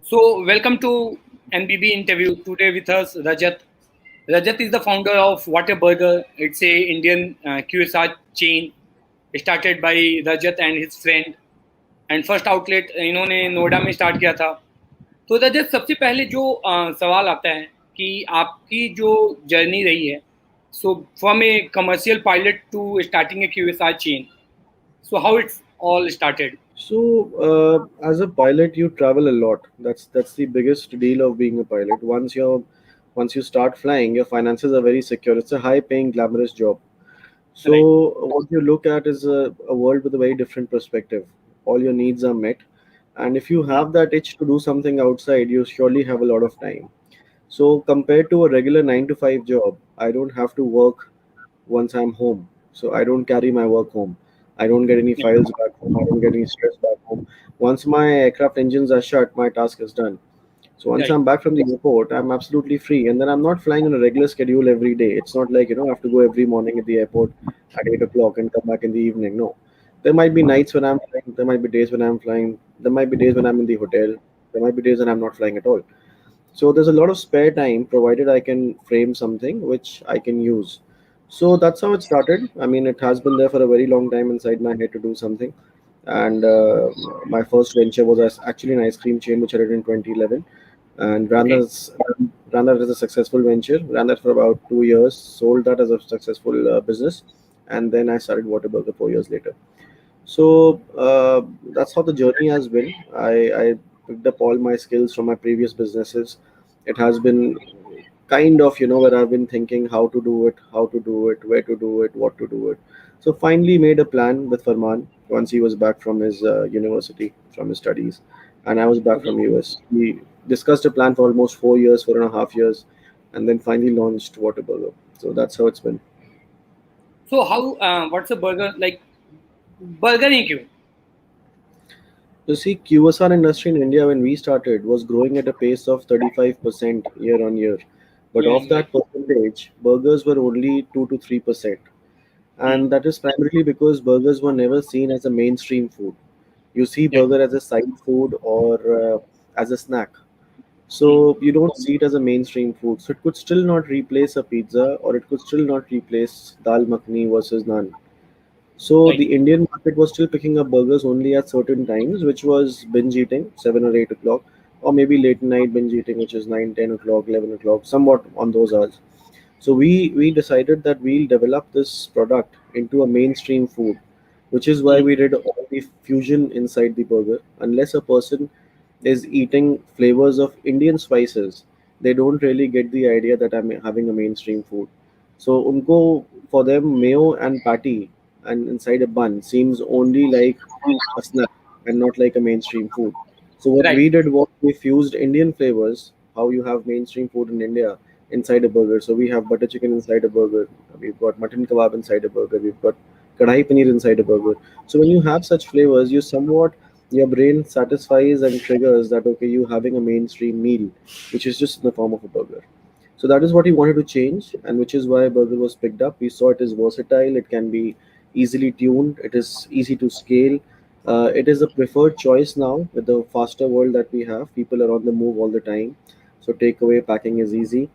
So, welcome to NBB interview. Today with us, Rajat. Rajat is the founder of Whataburger. It's a Indian QSR chain started by Rajat and his friend. And first outlet इन्होंने नोएडा में start किया था. तो रजत सबसे पहले जो सवाल आता है कि आपकी जो जर्नी रही है, so from a commercial pilot to starting a QSR chain. So how it's all started? As a pilot, you travel a lot. That's the biggest deal of being a pilot. Once you start flying, your finances are very secure. It's a high-paying, glamorous job. So Right. what you look at is a world with a very different perspective. All your needs are met, and if you have that itch to do something outside, you surely have a lot of time. So compared to a regular 9 to 5 job, I don't have to work once I'm home. So I don't carry my work home. I don't get any Yeah. files back home. I don't get any stress back home. Once my aircraft engines are shut, my task is done. So once Right. I'm back from the airport, I'm absolutely free. And then I'm not flying on a regular schedule every day. It's not like, I have to go every morning at the airport at 8 o'clock and come back in the evening. No. There might be nights when I'm flying. There might be days when I'm flying. There might be days when I'm in the hotel. There might be days when I'm not flying at all. So there's a lot of spare time provided I can frame something which I can use. So that's how it started. I mean, it has been there for a very long time inside my head to do something. And my first venture was actually an ice cream chain which I did in 2011, and Okay. ran that as a successful venture. Ran that for about 2 years. Sold that as a successful business, and then I started Waterburger 4 years later. So that's how the journey has been. I picked up all my skills from my previous businesses. It has been kind of, where I've been thinking how to do it, where to do it, what to do it. So finally made a plan with Farman once he was back from his university, from his studies, and I was back Okay. from US. We discussed a plan for almost 4 years, 4.5 years, and then finally launched Waterburger. So that's how it's been. So how what's a burger like? Burger नहीं क्यों? You see, QSR industry in India when we started was growing at a pace of 35% year on year. But Yeah. of Right. that percentage, burgers were only 2 to 3%. Hmm. And that is primarily because burgers were never seen as a mainstream food. You see Right. burger as a side food or as a snack. Hmm. So you don't see it as a mainstream food. So it could still not replace a pizza, or it could still not replace dal makhani versus naan. So Right. the Indian market was still picking up burgers only at certain times, which was binge eating, 7 or 8 o'clock, or maybe late night binge eating, which is 9, 10 o'clock, 11 o'clock, somewhat on those hours. So we decided that we'll develop this product into a mainstream food, which is why Hmm. we did all the fusion inside the burger. Unless a person is eating flavors of Indian spices, they don't really get the idea that I'm having a mainstream food. So unko, for them, mayo and patty and inside a bun seems only like a snack and not like a mainstream food. So what Right. we did was we fused Indian flavors, how you have mainstream food in India, inside a burger. So we have butter chicken inside a burger. We've got mutton kebab inside a burger. We've got kadai paneer inside a burger. So when you have such flavors, your brain satisfies and triggers that okay, you having a mainstream meal, which is just in the form of a burger. So that is what he wanted to change, and which is why burger was picked up. We saw it is versatile. It can be easily tuned. It is easy to scale. It is a preferred choice now with the faster world that we have. People are on the move all the time, so takeaway packing is easy.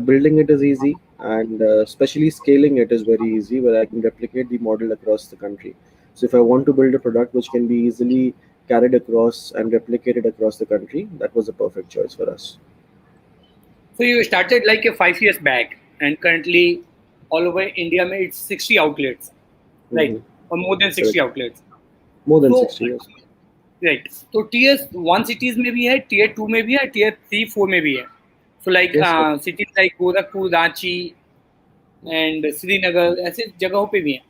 Building it is easy, and especially scaling it is very easy, where I can replicate the model across the country. So if I want to build a product which can be easily carried across and replicated across the country, that was a perfect choice for us. So you started like a 5 years back, and currently all over India, में it's 60 outlets, right? Hmm. Or more than 60 Correct. outlets. More than So 60 years. right. So tier 1 cities में भी है, tier 2 में भी है, tier 3, 4 में भी है. So like Yes, sir. cities like Gorakhpur, Ranchi and Srinagar ऐसे जगहों पे भी हैं.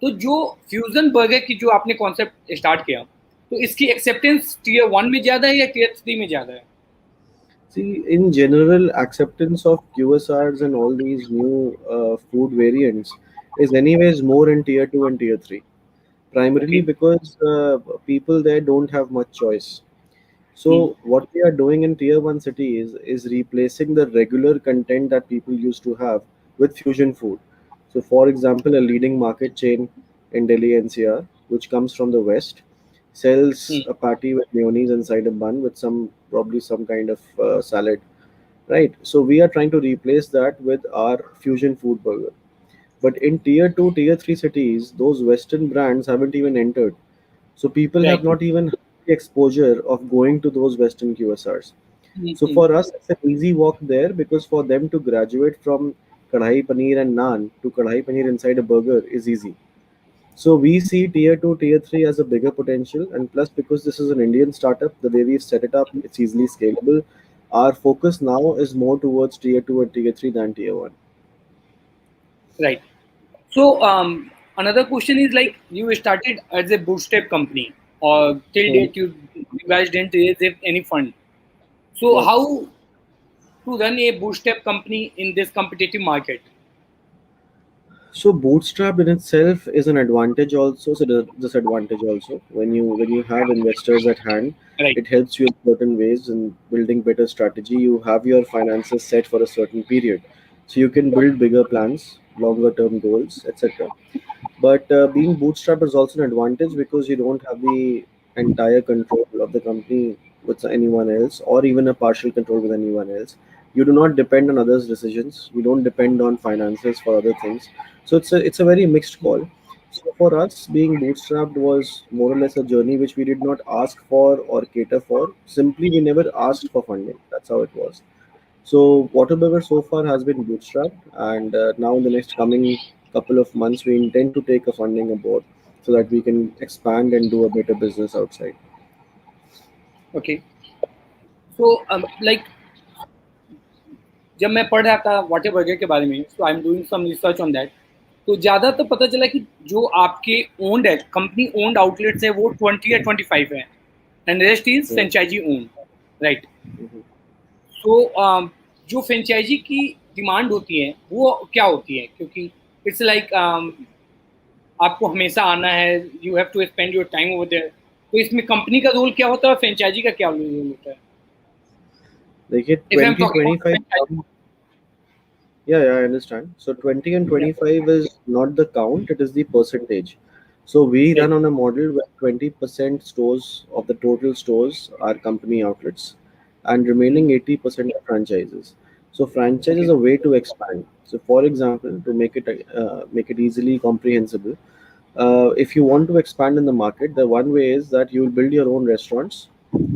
तो जो फ्यूजन बर्गर की जो आपने कॉन्सेप्ट स्टार्ट किया, तो इसकी एक्सेप्टेंस tier 1 में ज़्यादा है या tier 3 में ज़्यादा है? See, in general, acceptance of QSRs and all these new food variants is anyways more in tier 2 and tier 3, primarily Okay. because people there don't have much choice. Hmm. So what we are doing in tier 1 cities is replacing the regular content that people used to have with fusion food. So for example, a leading market chain in Delhi NCR, which comes from the west, sells Hmm. a patty with mayonnaise inside a bun with some probably some kind of salad, right? So we are trying to replace that with our fusion food burger. But in tier 2, tier 3 cities, those Western brands haven't even entered. So people have Right. not even had the exposure of going to those Western QSRs. So Hmm. for us, it's an easy walk there because for them to graduate from kadhai paneer and naan to kadhai paneer inside a burger is easy. So we see tier 2, tier 3 as a bigger potential, and plus because this is an Indian startup, the way we've set it up, it's easily scalable. Our focus now is more towards tier 2 and tier 3 than tier 1. Right. So another question is like you started as a bootstrap company, or till Hmm. date you guys didn't raise any fund. So Yeah. how to run a bootstrap company in this competitive market? So bootstrapped in itself is an advantage also, so the disadvantage also. When you have investors at hand, Right. it helps you in certain ways in building better strategy. You have your finances set for a certain period, so you can build bigger plans, longer term goals, etc. But being bootstrapped is also an advantage because you don't have the entire control of the company with anyone else, or even a partial control with anyone else. You do not depend on others' decisions. You don't depend on finances for other things. So it's a very mixed call. So for us, being bootstrapped was more or less a journey which we did not ask for or cater for. Simply, we never asked for funding. That's how it was. So Whataburger so far has been bootstrapped, and now in the next coming couple of months, we intend to take a funding aboard so that we can expand and do a better business outside. Okay. So like जब मैं पढ़ रहा था water burger के बारे में, so I am doing some research on that, तो ज़्यादातर पता चला कि जो आपके ओन्ड है, कंपनी ओन्ड आउटलेट्स है, वो 20 या 25 है, and rest is Hmm. Franchisee owned, right? Mhm. So जो फ्रेंचाइजी की डिमांड होती है वो क्या होती है? क्योंकि इट्स लाइक आपको हमेशा आना है, you have to spend your time over there, तो इसमें कंपनी का रोल क्या होता है और फ्रेंचाइजी का क्या रोल होता है? देखिए if I am talking 2025, about yeah, yeah, I understand. So 20 and franchisee, 25 is not the count, it is the percentage. So we run right, on a model where 20% stores of the total stores are company outlets and remaining 80% are franchises. So franchise is okay, a way to expand. So for example, to make it easily comprehensible, if you want to expand in the market, the one way is that you will build your own restaurants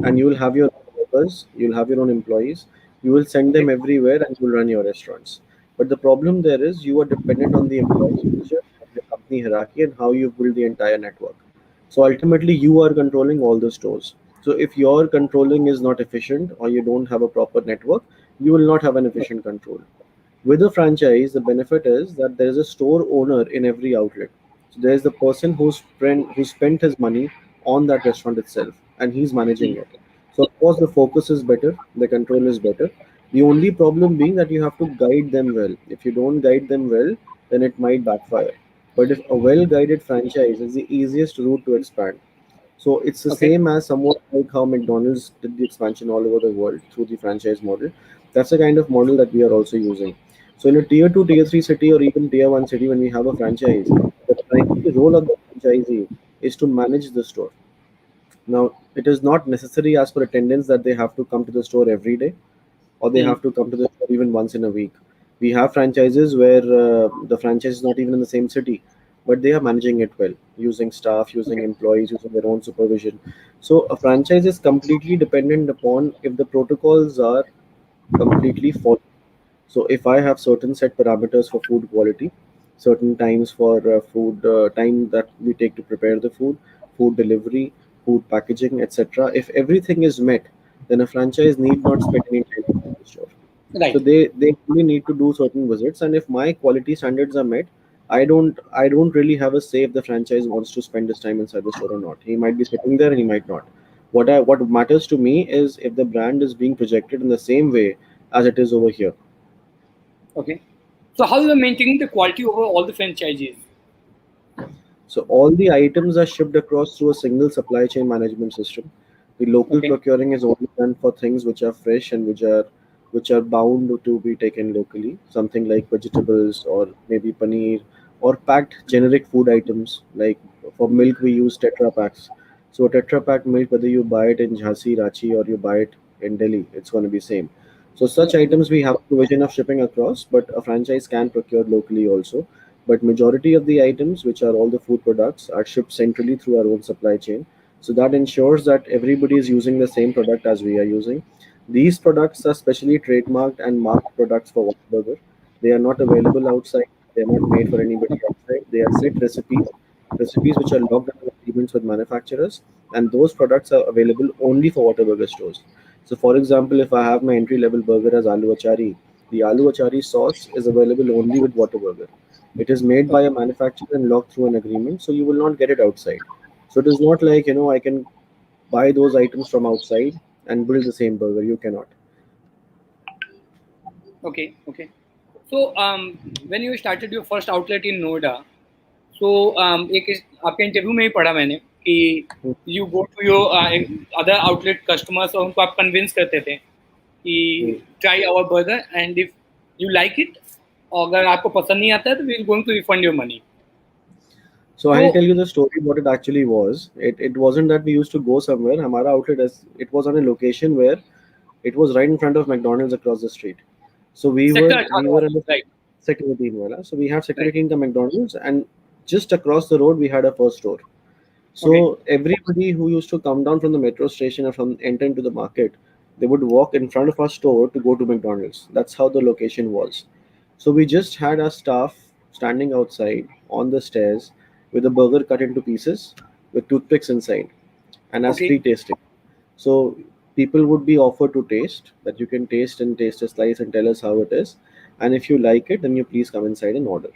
and you will have your own workers, you'll have your own employees, you will send okay, them everywhere and you'll run your restaurants. But the problem there is you are dependent on the employee structure, of the company hierarchy, and how you build the entire network. So ultimately, you are controlling all the stores. So if your controlling is not efficient or you don't have a proper network, you will not have an efficient control. With a franchise, the benefit is that there is a store owner in every outlet. So there is the person who spent his money on that restaurant itself, and he's managing it. So of course, the focus is better, the control is better. The only problem being that you have to guide them well. If you don't guide them well, then it might backfire. But if a well-guided franchise is the easiest route to expand. So it's the okay, same as somewhat like how McDonald's did the expansion all over the world through the franchise model. That's the kind of model that we are also using. So in a tier 2, tier 3 city or even tier 1 city, when we have a franchise, the primary role of the franchisee is to manage the store. Now, it is not necessary as per attendance that they have to come to the store every day or they have to come to the store even once in a week. We have franchises where the franchise is not even in the same city, but they are managing it well, using staff, using okay, employees, using their own supervision. So a franchise is completely dependent upon if the protocols are completely followed. So if I have certain set parameters for food quality, certain times for food time that we take to prepare the food, food delivery, food packaging, etc. If everything is met, then a franchise need not spend any time in the store. So right, they only need to do certain visits, and if my quality standards are met, I don't really have a say if the franchise wants to spend his time inside the store or not. He might be sitting there and he might not. What matters to me is if the brand is being projected in the same way as it is over here. okay. So how you are maintaining the quality over all the franchises? So all the items are shipped across through a single supply chain management system. The local Okay, procuring is only done for things which are fresh and which are bound to be taken locally. Something like vegetables or maybe paneer or packed generic food items. Like for milk, we use Tetra packs. So a Tetra Pak milk, whether you buy it in Jhansi, Ranchi, or you buy it in Delhi, it's going to be same. So such items we have provision of shipping across, but a franchise can procure locally also. But majority of the items, which are all the food products, are shipped centrally through our own supply chain. So that ensures that everybody is using the same product as we are using. These products are specially trademarked and marked products for Whataburger. They are not available outside. They are not made for anybody outside. They are set recipes which are logged under agreements with manufacturers, and those products are available only for Whataburger stores. So, for example, if I have my entry level burger as aloo achari, the aloo achari sauce is available only with Whataburger. It is made by a manufacturer and logged through an agreement, so you will not get it outside. So it is not like I can buy those items from outside and build the same burger. You cannot. Okay, okay. So when you started your first outlet in Noida, so एक आपके interview में ही पढ़ा मैंने कि you go to your other outlet customers और उनको आप convince करते थे कि try our burger and if you like it, और अगर आपको पसंद नहीं आता है तो we are going to refund your money. So I'll So tell you the story what it actually was. It wasn't that we used to go somewhere. Hamara outlet it was on a location where it was right in front of McDonald's across the street. So sector we 18 were वाला, in the right, sector 18 wala. So we had sector right, 18 the McDonald's, and just across the road we had a first store. okay, So everybody who used to come down from the metro station or from enter into the market, they would walk in front of our store to go to McDonald's. That's how the location was. So we just had our staff standing outside on the stairs with a burger cut into pieces with toothpicks inside and as okay, free tasting. So people would be offered to taste, that you can taste and taste a slice and tell us how it is. And if you like it, then you please come inside and order.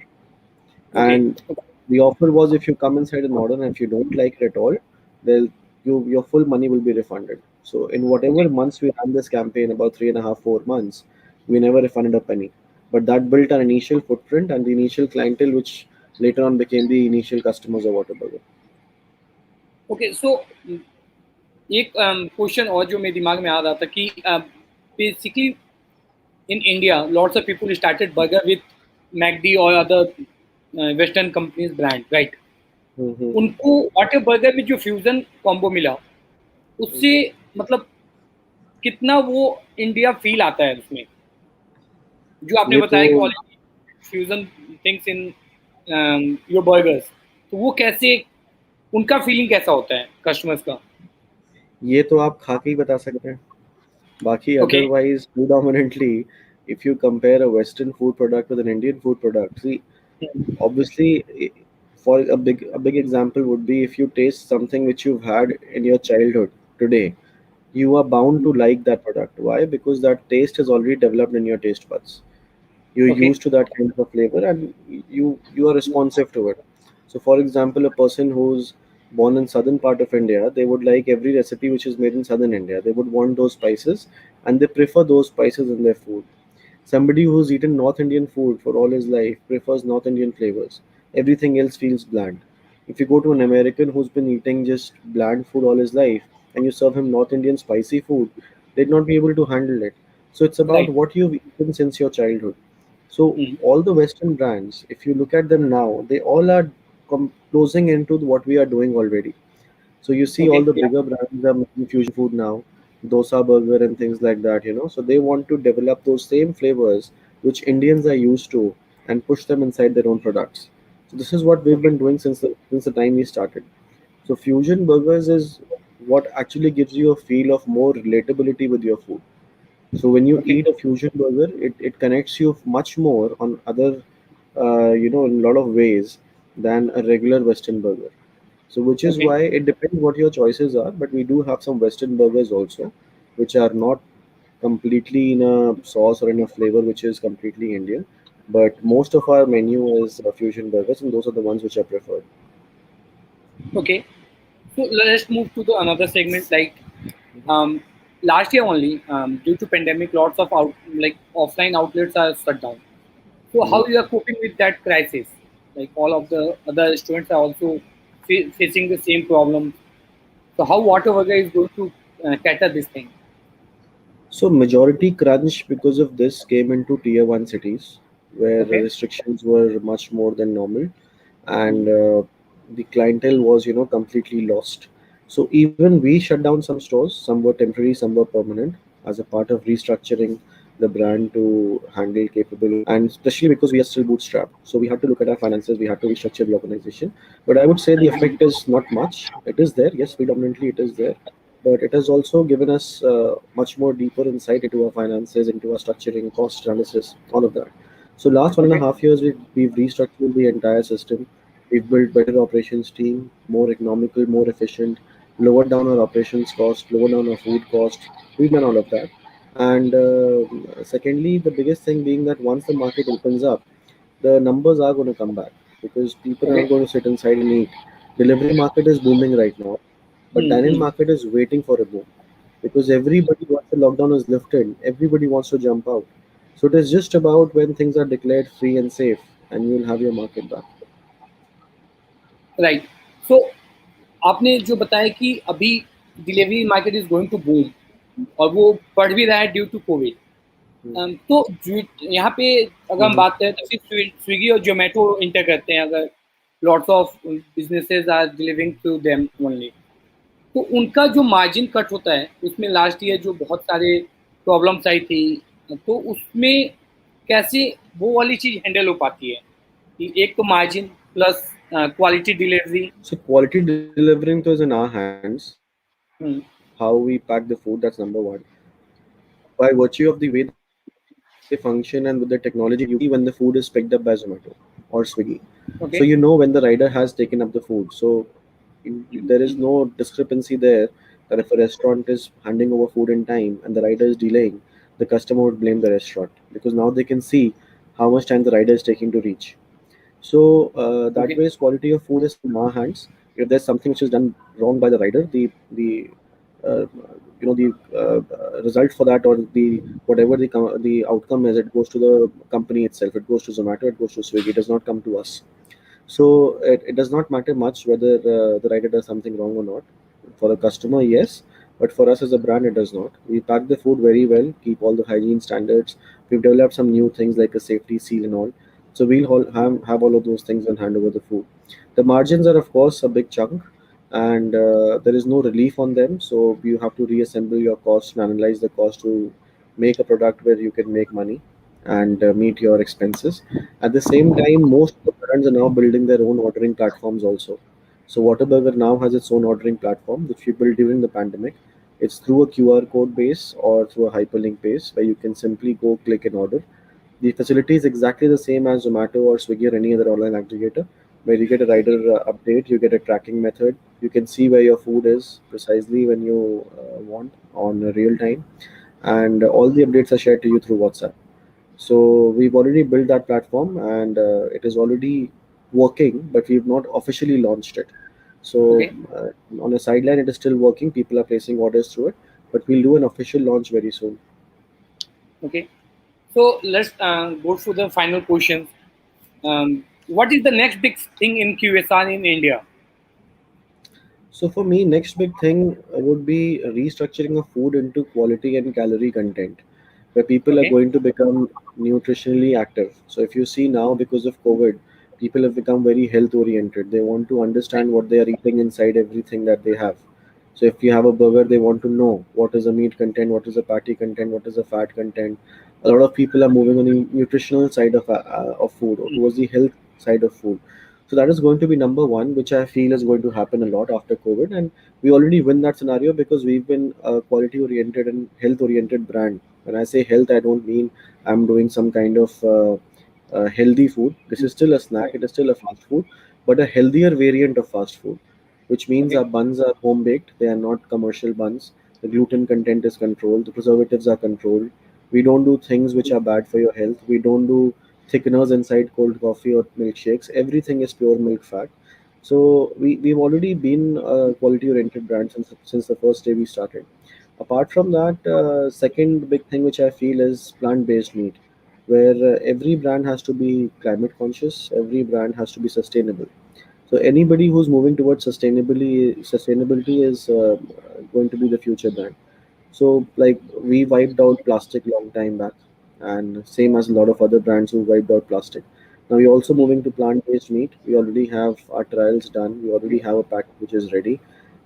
okay, And the offer was, if you come inside and order and if you don't like it at all, they'll your full money will be refunded. So in whatever okay, months we ran this campaign, about 3.5, 4 months, we never refunded a penny. But that built an initial footprint and the initial clientele, which later on became the initial customers of Whataburger. okay. So एक question और जो मेरे दिमाग में आ रहा था कि basically in India, lots of people started burger with McD or other Western companies brand, right? Mm-hmm. उनको वाटर बर्गर में जो फ्यूजन कॉम्बो मिला उससे मतलब कितना वो इंडिया फील आता है उसमें जो आपने ये तो बताया कि already fusion things in your burgers तो वो कैसे उनका फीलिंग कैसा होता है कस्टमर्स का ये तो आप खा के ही बता सकते हैं. Baki, okay otherwise, predominantly, if you compare a Western food product with an Indian food product, see, obviously, for a big example would be if you taste something which you've had in your childhood today, you are bound to like that product. Why? Because that taste is already developed in your taste buds. You're okay used to that kind of a flavor, and you are responsive to it. So for example, a person who's born in southern part of India, they would like every recipe which is made in southern India. They would want those spices, and they prefer those spices in their food. Somebody who's eaten North Indian food for all his life prefers North Indian flavors. Everything else feels bland. If you go to an American who's been eating just bland food all his life and you serve him North Indian spicy food, they'd not be able to handle it. So it's about right what you've eaten since your childhood. So all the Western brands, if you look at them now, they all are closing into what we are doing already. So you see okay all the bigger brands are making fusion food now, dosa burger and things like that. So they want to develop those same flavors which Indians are used to and push them inside their own products. So this is what we've okay been doing since the time we started. So fusion burgers is what actually gives you a feel of more relatability with your food. So when you okay eat a fusion burger, it connects you much more on other, in a lot of ways than a regular Western burger. So which is okay why it depends what your choices are, but we do have some Western burgers also, which are not completely in a sauce or in a flavor which is completely Indian. But most of our menu is fusion burgers, and those are the ones which are preferred. Okay so let's move to the another segment like um, last year only due to pandemic lots of like offline outlets are shut down. So how Mhm. you are coping with that crisis? Like all of the other students are also facing the same problem. So how Whataburger is going to cater this thing? So majority crunch because of this came into tier one cities where the Okay. restrictions were much more than normal, and Mm. the clientele was completely lost. So even we shut down some stores. Some were temporary, some were permanent, as a part of restructuring the brand to handle capability. And especially because we are still bootstrapped, so we had to look at our finances. We had to restructure the organization. But I would say the effect is not much. It is there, yes, predominantly it is there. But it has also given us much more deeper insight into our finances, into our structuring, cost analysis, all of that. So last one and a Okay. half years, we've restructured the entire system. We've built better operations team, more economical, more efficient, lowered down our operations cost, lowered down our food cost. We've done all of that. And secondly, the biggest thing being that once the market opens up, the numbers are going to come back because people are Okay. not going to sit inside and eat. Delivery market is booming right now, but dine-in Hmm. market is waiting for a boom because everybody, once the lockdown is lifted, everybody wants to jump out. So it is just about when things are declared free and safe, and you will have your market back. Right. So आपने जो बताया कि अभी delivery market is going to boom और वो बढ़ भी रहा है ड्यू टू कोविड. Hmm. तो यहाँ पे अगर हम Mhm. बात करें तो सिर्फ स्विगी और जोमेटो इंटर करते हैं, अगर lots of businesses are delivering through them only. तो उनका जो मार्जिन कट होता है उसमें लास्ट ईयर जो बहुत सारे प्रॉब्लम्स आई थी, तो उसमें कैसे वो वाली चीज़ हैंडल हो पाती है कि एक तो margin plus quality delivery. So quality delivering is in our hands. Hmm. How we pack the food, that's number one. By virtue of the way they function and with the technology, you can see when the food is picked up by Zomato or Swiggy. So you know okay. when the rider has taken up the food. So there is no discrepancy there that if a restaurant is handing over food in time and the rider is delaying, the customer would blame the restaurant because now they can see how much time the rider is taking to reach. So that okay. way, quality of food is in our hands. If there's something which is done wrong by the rider, the uh, the result for that or the whatever the outcome is, it goes to the company itself. It goes to Zomato. It goes to Swiggy. It does not come to us. So it does not matter much whether the rider does something wrong or not. For the customer, yes, but for us as a brand, it does not. We pack the food very well, keep all the hygiene standards. We've developed some new things like a safety seal and all. So have all of those things and hand over the food. The margins are, of course, a big chunk, and there is no relief on them. So you have to reassemble your cost and analyze the cost to make a product where you can make money and meet your expenses. At the same time, most of the brands are now building their own ordering platforms also. So Whataburger now has its own ordering platform, which we built during the pandemic. It's through a QR code base or through a hyperlink base where you can simply go click and order. The facility is exactly the same as Zomato or Swiggy or any other online aggregator, where you get a rider update, you get a tracking method, you can see where your food is precisely when you want on real time, and all the updates are shared to you through WhatsApp. So we've already built that platform and it is already working, but we've not officially launched it. So okay. on the sideline, it is still working. People are placing orders through it, but we'll do an official launch very soon. Okay. So let's go for the final question. What is the next big thing in QSR in India? So for me, next big thing would be restructuring of food into quality and calorie content, where people are Okay. going to become nutritionally active. So if you see now, because of COVID, people have become very health oriented. They want to understand what they are eating inside everything that they have. So if you have a burger, they want to know what is the meat content, what is the fatty content, what is the fat content. A lot of people are moving on the nutritional side of food or Hmm. towards the health side of food. So that is going to be number one, which I feel is going to happen a lot after COVID. And we already win that scenario because we've been a quality oriented and health oriented brand. When I say health, I don't mean I'm doing some kind of healthy food. This is still a snack, Right. it is still a fast food, but a healthier variant of fast food, which means Okay. our buns are home baked, they are not commercial buns. The gluten content is controlled, the preservatives are controlled. We don't do things which are bad for your health. We don't do thickeners inside cold coffee or milkshakes. Everything is pure milk fat. So we've already been a quality oriented brand since the first day we started. Apart from that, second big thing which I feel is plant based meat, where every brand has to be climate conscious, every brand has to be sustainable. So anybody who's moving towards sustainability is going to be the future brand. So like we wiped out plastic long time back, and same as a lot of other brands who wiped out plastic. Now we're also Hmm. moving to plant-based meat. We already have our trials done. We already have a pack which is ready,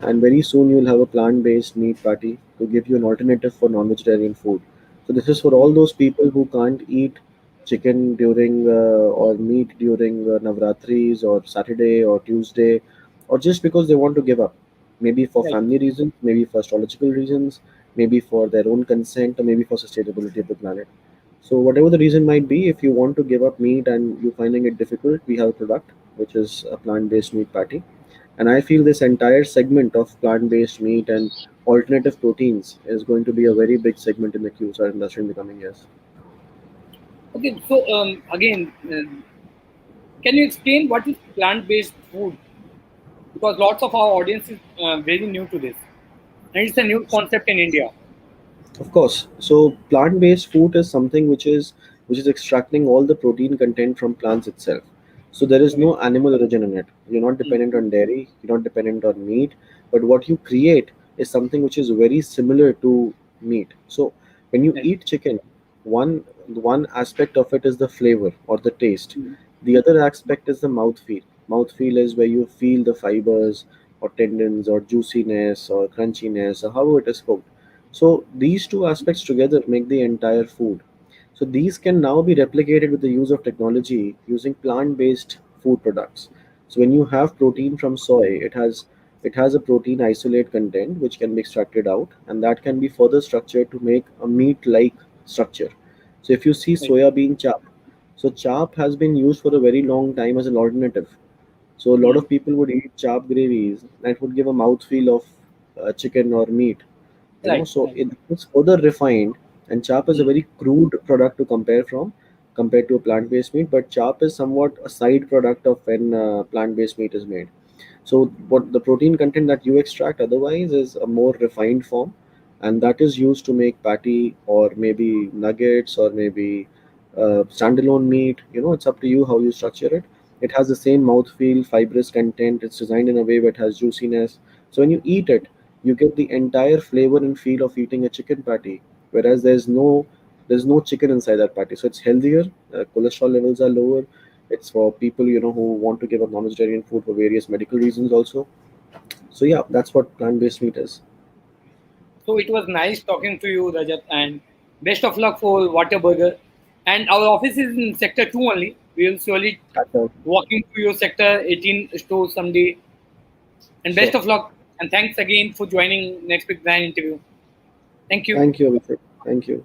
and very soon you'll have a plant-based meat patty to give you an alternative for non-vegetarian food. So this is for all those people who can't eat chicken during or meat during Navratris or Saturday or Tuesday, or just because they want to give up, maybe for Right. family reasons, maybe for astrological reasons, maybe for their own consent, or maybe for sustainability of the planet. So whatever the reason might be, if you want to give up meat and you're finding it difficult, we have a product which is a plant-based meat patty. And I feel this entire segment of plant-based meat and alternative proteins is going to be a very big segment in the QSR industry in the coming years. Okay, so again, can you explain what is plant-based food? Because lots of our audience is very new to this, and it's a new concept in India. Of course. So plant-based food is something which is extracting all the protein content from plants itself. So there is Okay. no animal origin in it. You're not Mm. dependent on dairy, you're not dependent on meat, but what you create is something which is very similar to meat. So when you Right. eat chicken, one aspect of it is the flavor or the taste. Mm. The other aspect is the mouthfeel. Mouthfeel is where you feel the fibers or tendons or juiciness or crunchiness or however it is cooked. So these two aspects together make the entire food. So these can now be replicated with the use of technology using plant-based food products. So when you have protein from soy, it has a protein isolate content which can be extracted out, and that can be further structured to make a meat-like structure. So if you see Right. soya bean chap, so chap has been used for a very long time as an alternative. So a lot Mm. of people would eat chap gravies and it would give a mouthfeel of chicken or meat, Right. so Right. it's further refined, and chap is a Mm. very crude product to compare from compared to a plant-based meat, but chap is somewhat a side product of when plant-based meat is made. So what the protein content that you extract otherwise is a more refined form, and that is used to make patty or maybe nuggets or maybe standalone meat. It's up to you how you structure it. It has the same mouthfeel, fibrous content. It's designed in a way that has juiciness. So when you eat it, you get the entire flavor and feel of eating a chicken patty, whereas there's no chicken inside that patty. So it's healthier. Cholesterol levels are lower. It's for people who want to give up non-vegetarian food for various medical reasons also. So yeah, that's what plant-based meat is. So it was nice talking to you, Rajat, and best of luck for Waterburger. And our office is in Sector 2 only. We will surely Gotcha. walking to your Sector 18 store someday. And best Sure. of luck. And thanks again for joining Next Big Brand interview. Thank you. Thank you, Abhishek. Thank you.